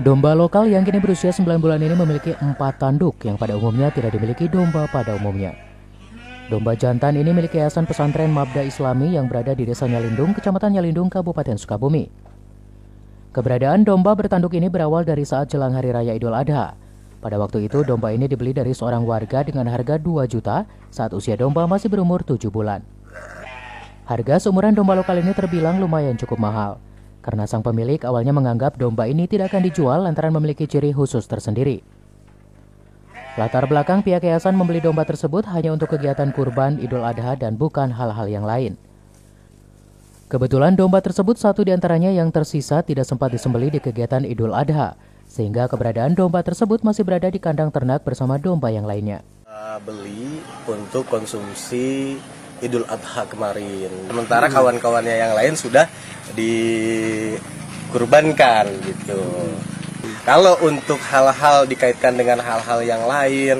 Domba lokal yang kini berusia 9 bulan ini memiliki 4 tanduk yang pada umumnya tidak dimiliki domba pada umumnya. Domba jantan ini milik Yayasan Pesantren Mabda Islami yang berada di Desa Nyalindung, Kecamatan Nyalindung, Kabupaten Sukabumi. Keberadaan domba bertanduk ini berawal dari saat jelang Hari Raya Idul Adha. Pada waktu itu, domba ini dibeli dari seorang warga dengan harga 2 juta saat usia domba masih berumur 7 bulan. Harga seumuran domba lokal ini terbilang lumayan cukup mahal, karena sang pemilik awalnya menganggap domba ini tidak akan dijual lantaran memiliki ciri khusus tersendiri. Latar belakang pihak yayasan membeli domba tersebut hanya untuk kegiatan kurban Idul Adha dan bukan hal-hal yang lain. Kebetulan domba tersebut satu di antaranya yang tersisa tidak sempat disembelih di kegiatan Idul Adha, sehingga keberadaan domba tersebut masih berada di kandang ternak bersama domba yang lainnya. Beli untuk konsumsi Idul Adha kemarin. Sementara kawan-kawannya yang lain sudah dikurbankan gitu. Kalau untuk hal-hal dikaitkan dengan hal-hal yang lain,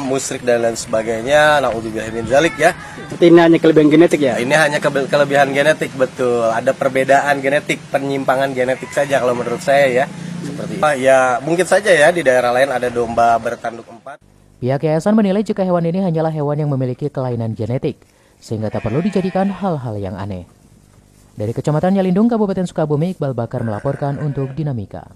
musyrik dan lain sebagainya, naudzubillah min dzalik ya. Ini hanya kelebihan genetik ya? Ini hanya kelebihan genetik, betul. Ada perbedaan genetik, penyimpangan genetik saja kalau menurut saya ya. Seperti ya mungkin saja ya di daerah lain ada domba bertanduk 4. Pihak yayasan menilai jika hewan ini hanyalah hewan yang memiliki kelainan genetik, sehingga tak perlu dijadikan hal-hal yang aneh. Dari Kecamatan Nyalindung, Kabupaten Sukabumi, Iqbal Bakar melaporkan untuk Dinamika.